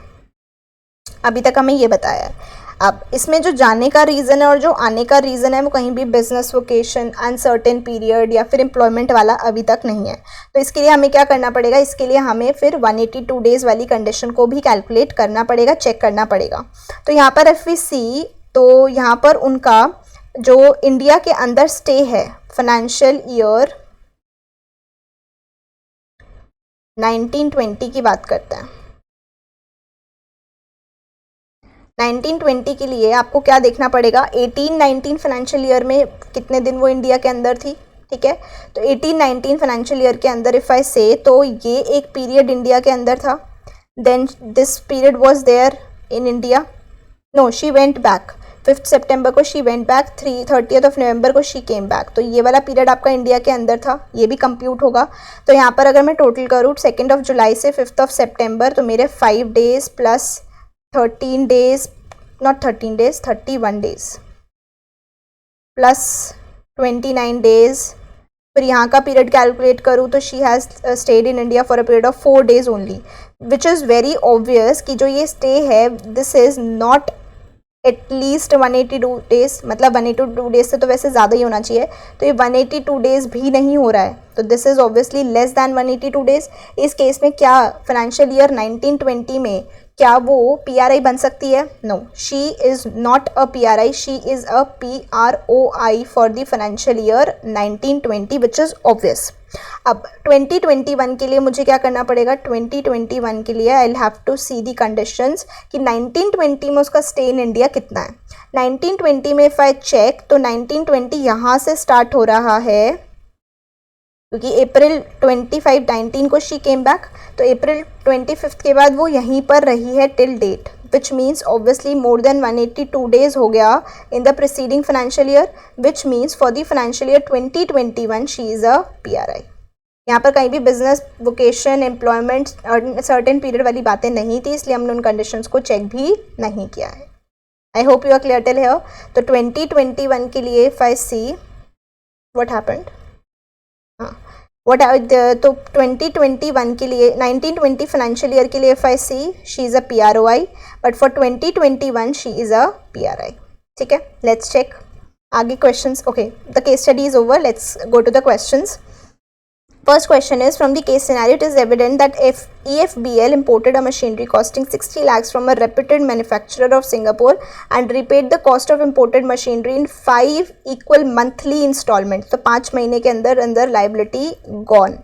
अभी तक हमें ये बताया है. अब इसमें जो जाने का रीज़न है और जो आने का रीज़न है वो कहीं भी बिजनेस वोकेशन, अनसर्टेन पीरियड या फिर एम्प्लॉयमेंट वाला अभी तक नहीं है. तो इसके लिए हमें क्या करना पड़ेगा, इसके लिए हमें फिर 182 डेज़ वाली कंडीशन को भी कैलकुलेट करना पड़ेगा, चेक करना पड़ेगा. तो यहाँ पर इफ वी सी, तो यहाँ पर उनका जो इंडिया के अंदर स्टे है फाइनेंशियल ईयर 1920 की बात करते हैं. 1920 के लिए आपको क्या देखना पड़ेगा, 18-19 फाइनेंशियल ईयर में कितने दिन वो इंडिया के अंदर थी. ठीक है, तो 18-19 फाइनेंशियल ईयर के अंदर इफ़ आई से, तो ये एक पीरियड इंडिया के अंदर था. Then this period was there in India. No, she went back 5th सितंबर को she went back, 30th of November को शी केम बैक. तो ये वाला पीरियड आपका इंडिया के अंदर था, ये भी कंप्यूट होगा. तो यहाँ पर अगर मैं टोटल करूँ 2nd of July से 5th of September, तो मेरे 5 days plus 13 days, not 13 days, 31 days plus 29 days. फिर यहाँ का पीरियड कैलकुलेट करूँ तो she has stayed in India for a period of 4 days only, which is very obvious कि जो ये स्टे है this is not at least 182 days. मतलब 182 डेज से तो वैसे ज़्यादा ही होना चाहिए, तो ये 182 डेज़ भी नहीं हो रहा है. तो this is obviously less than 182 days. इस केस में क्या फाइनेंशियल ईयर 1920 में क्या वो PRI बन सकती है? No, she is not a PRI, she is a PROI for the financial year 1920 which is obvious. अब 2021 के लिए मुझे क्या करना पड़ेगा, 2021 के लिए I will have to see the conditions कि 1920 में उसका स्टे इन इंडिया कितना है. 1920 में इफ़ आई चेक तो 1920 यहाँ से स्टार्ट हो रहा है क्योंकि अप्रैल 19 को शी केम बैक, तो अप्रैल 25 के बाद वो यहीं पर रही है till date, which means obviously more than 182 days हो गया in the preceding financial year, which means for the financial year 2021 she is a PRI. यहाँ पर कहीं भी बिजनेस, वोकेशन, एम्प्लॉयमेंट और सर्टेन पीरियड वाली बातें नहीं थी, इसलिए हमने उन कंडीशंस को चेक भी नहीं किया है. I hope you are clear till here. तो 2021 के लिए if I see what happened, तो 2021 के लिए 1920 फाइनेंशियल ईयर के लिए if I see she is a PROI, but for 2021 she is a PRI. ठीक है, लेट्स चेक आगे questions. Okay, the case study is over, let's go to the questions. First question is, from the case scenario, it is evident that if EFBL imported a machinery costing 60 lakhs from a reputed manufacturer of Singapore and repaid the cost of imported machinery in 5 equal monthly installments. तो 5 महीने के अंदर अंदर liability gone.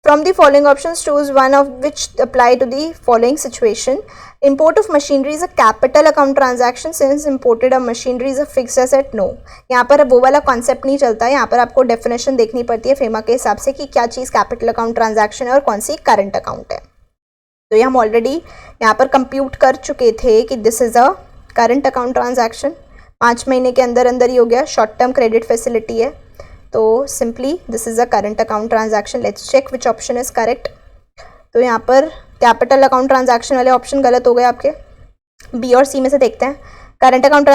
From the following options, choose one of which apply to the following situation. Import of machinery is a capital account transaction since imported of machinery is a fixed asset. No, यहाँ पर वो वाला concept नहीं चलता है. यहाँ पर आपको डेफिनेशन देखनी पड़ती है फेमा के हिसाब से कि क्या चीज़ कैपिटल अकाउंट ट्रांजैक्शन है और कौन सी करंट अकाउंट है. तो ये हम ऑलरेडी यहाँ पर कंप्यूट कर चुके थे कि this is a current account transaction. 5 महीने के अंदर अंदर ही हो गया. शॉर्ट टर्म क्रेडिट फैसिलिटी है. तो simply this is a current account transaction. Let's check which option is correct. तो यहाँ पर कैपिटल अकाउंट ट्रांजैक्शन वाले ऑप्शन गलत हो गए आपके. बी और सी में से देखते हैं. Current account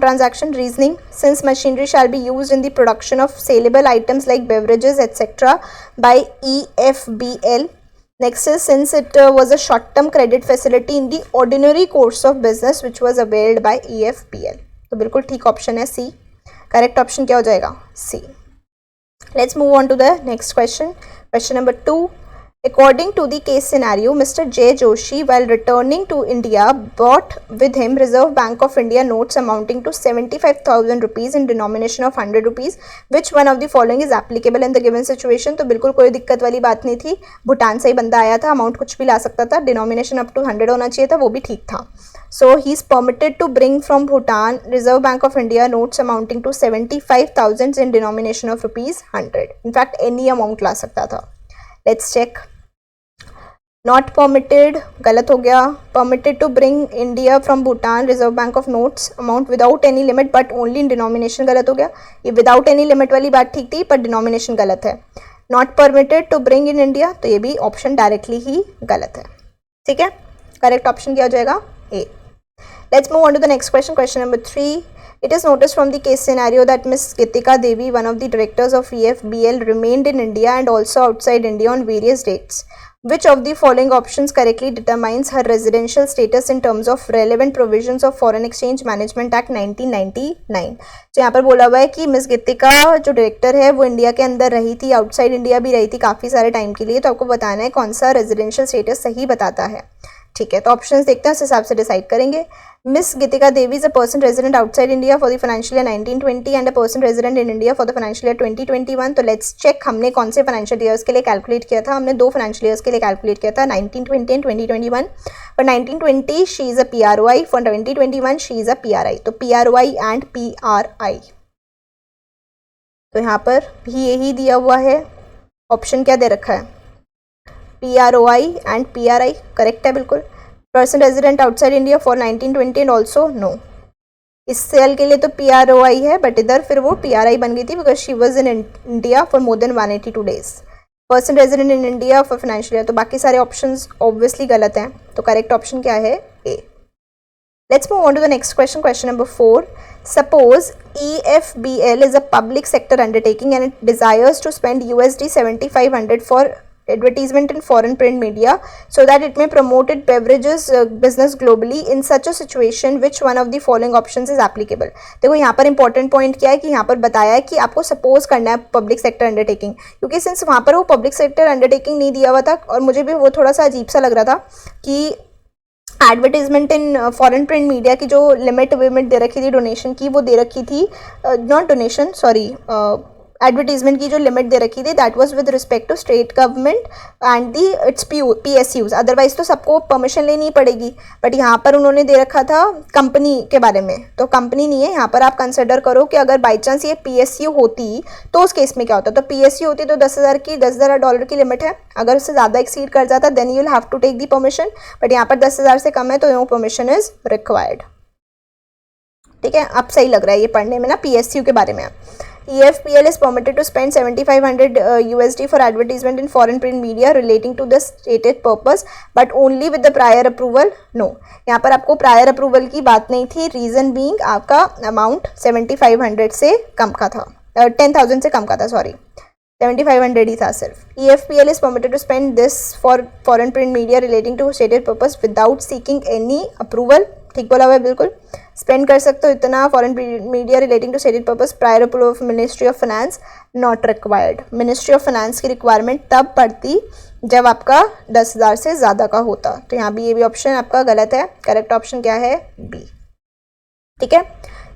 transaction reasoning. Since machinery shall be used in the production of saleable items like beverages etcetera by EFBL. Next is since it was a short-term credit facility in the ordinary course of business which was availed by EFBL. तो बिल्कुल ठीक option है सी. Correct option क्या हो जाएगा? सी. Let's move on to the next question. Question number 2. According to the case scenario, Mr. J. Joshi, while returning to India, brought with him Reserve Bank of India notes amounting to 75,000 rupees in denomination of 100 rupees. Which one of the following is applicable in the given situation? तो बिल्कुल कोई दिक्कत वाली बात नहीं थी. भूटान से ही बंदा आया था. अमाउंट कुछ भी ला सकता था. डिनोमिनेशन अप टू 100 होना चाहिए था. वो भी ठीक था. So he is permitted to bring from Bhutan Reserve Bank of India notes amounting to 75,000 in denomination of rupees 100. In fact, any amount ला सकता था. Let's check. Not permitted गलत हो गया. Permitted to bring India from Bhutan Reserve Bank of notes amount without any limit but only in denomination गलत हो गया. ये without any limit वाली बात ठीक थी पर denomination गलत है. Not permitted to bring in India तो ये भी ऑप्शन डायरेक्टली ही गलत है. ठीक है. करेक्ट ऑप्शन क्या हो जाएगा? ए. Let's move on to the next question. Question number 3. It is noticed from the case scenario that Ms. Gitika Devi, one of the directors of EFBL, remained in India and also outside India on various dates. Which of the following options correctly determines her residential status in terms of relevant provisions of Foreign Exchange Management Act 1999? तो यहाँ पर बोला हुआ है कि miss Gitika जो director है वो इंडिया के अंदर रही थी, आउटसाइड इंडिया भी रही थी काफ़ी सारे टाइम के लिए. तो आपको बताना है कौन सा रेजिडेंशियल स्टेटस सही बताता है. ठीक है. तो ऑप्शंस देखते हैं, उस हिसाब से डिसाइड करेंगे. Miss Gitika Devi is a person resident outside India for the financial year 1920 and a person resident in India for the financial year 2021. तो लेट्स चेक हमने कौन से फाइनेंशियल ईयर्स के लिए कैलकुलेट किया था. हमने 2 फाइनेंशियल ईयर्स के लिए कैलकुलेट किया था, 1920 and 2021. For 1920 she is a PROI, for 2021 she is a PRI. तो PROI एंड PRI. तो यहाँ पर भी यही दिया हुआ है. ऑप्शन क्या दे रखा है? PROI and PRI. करेक्ट है बिल्कुल. Person resident outside India for 1920 and also no. इस सेल के लिए तो PROI है बट इधर फिर वो PRI बन गई थी because she was in India for more than 182 days. Person resident in India for financial year. तो बाकी सारे ऑप्शंस ऑब्वियसली गलत हैं. तो करेक्ट ऑप्शन क्या है? ए. Let's move on to the next question. Question number 4. Suppose EFBL is a public sector undertaking and it desires to spend USD 7,500 for advertisement in foreign print media so that it may promote its beverages business globally. In such a situation, which one of the following options is applicable? देखो यहाँ पर important point क्या है कि यहाँ पर बताया है कि आपको सपोज करना है पब्लिक सेक्टर अंडरटेकिंग, क्योंकि सिंस वहाँ पर वो पब्लिक सेक्टर अंडरटेकिंग नहीं दिया हुआ था और मुझे भी वो थोड़ा सा अजीब सा लग रहा था कि एडवर्टीजमेंट इन फॉरेन प्रिंट मीडिया की जो लिमिट दे रखी थी डोनेशन की, वो दे रखी थी नॉट डोनेशन सॉरी एडवर्टीजमेंट की जो लिमिट दे रखी थी that was with respect to state government and the its PSUs. Otherwise तो सबको परमिशन लेनी पड़ेगी बट यहाँ पर उन्होंने दे रखा था कंपनी के बारे में. तो कंपनी नहीं है यहाँ पर. आप कंसिडर करो कि अगर बाई चांस ये PSU होती तो उस केस में क्या होता. तो PSU होती तो $10,000 की लिमिट है. अगर उससे ज़्यादा एक्सीड कर जाता then you will have to take the permission. But यहाँ पर 10,000 से कम है तो नो परमिशन इज रिक्वायर्ड. ठीक है. अब सही लग रहा है ये पढ़ने में ना PSU के बारे में. EFBL is permitted to spend 7,500 USD for advertisement in foreign print media relating to the stated purpose, but only with the prior approval. No, यहाँ पर आपको prior approval की बात नहीं थी. Reason being आपका amount 7,500 से कम का था, 10,000 से कम का था. सॉरी 7,500 ही था सिर्फ. EFBL is permitted to spend this for foreign print media relating to stated purpose without seeking any approval. ठीक बोला हुआ है बिल्कुल. स्पेंड कर सकते हो इतना foreign media relating to stated purpose prior approval of ministry of finance. Not required. Ministry of finance की रिक्वायरमेंट तब पड़ती जब आपका 10,000 से ज़्यादा का होता. तो यहाँ भी ये भी ऑप्शन आपका गलत है. करेक्ट ऑप्शन क्या है? बी. ठीक है.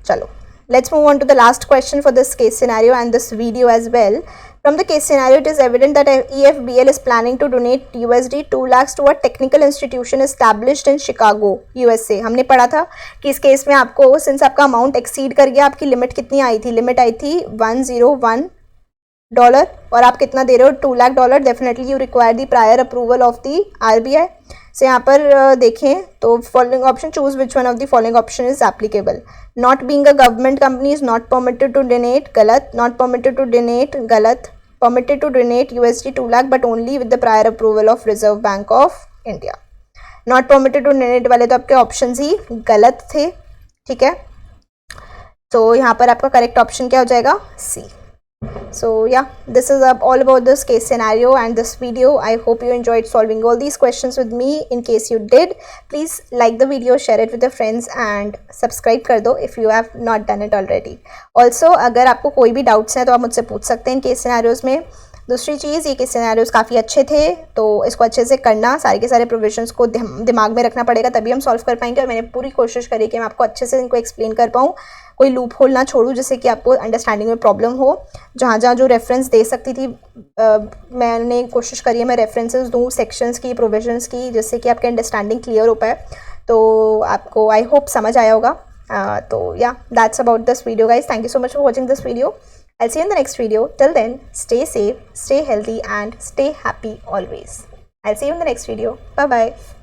चलो let's move on to the last question for this case scenario and this video as well. From the case scenario, it is evident that EFBL is planning to donate USD 2 lakhs to a technical institution established in Chicago, USA. हमने पढ़ा था कि इस case में आपको since आपका amount exceed कर गया, आपकी लिमिट कितनी आई थी, लिमिट आई थी $101 और आप कितना दे रहे हो, $2 lakh. Definitely you require the prior approval of the RBI. So यहाँ पर देखें तो following option, choose which one of the following option is applicable. Not being a government company is not permitted to donate, गलत. Not permitted to donate, गलत. Permitted to donate USD 2 lakh but only with the prior approval of reserve bank of India. Not permitted to donate वाले तो आपके option ही गलत थे, ठीक है. तो यहाँ पर आपका करेक्ट ऑप्शन क्या हो जाएगा, सी. So yeah, this is all about this case scenario and this video. I hope you enjoyed solving all these questions with me. In case you did, please like the video, share it with your friends and subscribe कर दो if you have not done it already. Also अगर आपको कोई भी doubts हैं तो आप मुझसे पूछ सकते हैं इन केस सिनेरियोज में. दूसरी चीज़, ये केस सिनेरियोज काफ़ी अच्छे थे तो इसको अच्छे से करना, सारे के सारे प्रोविजंस को दिमाग में रखना पड़ेगा, तभी हम सॉल्व कर पाएंगे. और मैंने पूरी कोशिश करी कि मैं आपको अच्छे से इनको एक्सप्लेन कर पाऊँ, कोई लूप होल ना छोड़ूँ जिससे कि आपको अंडरस्टैंडिंग में प्रॉब्लम हो. जहाँ जहाँ जो रेफरेंस दे सकती थी मैंने कोशिश करी है मैं रेफरेंसेस दूँ सेक्शंस की, प्रोविजंस की, जिससे कि आपकी अंडरस्टैंडिंग क्लियर हो पाए. तो आपको आई होप समझ आया होगा. तो या that's about this video guys. Thank you so much for watching this video. I'll see you in the next video. Till then, stay safe, stay healthy and stay happy always. I'll see you in the next video. Bye bye.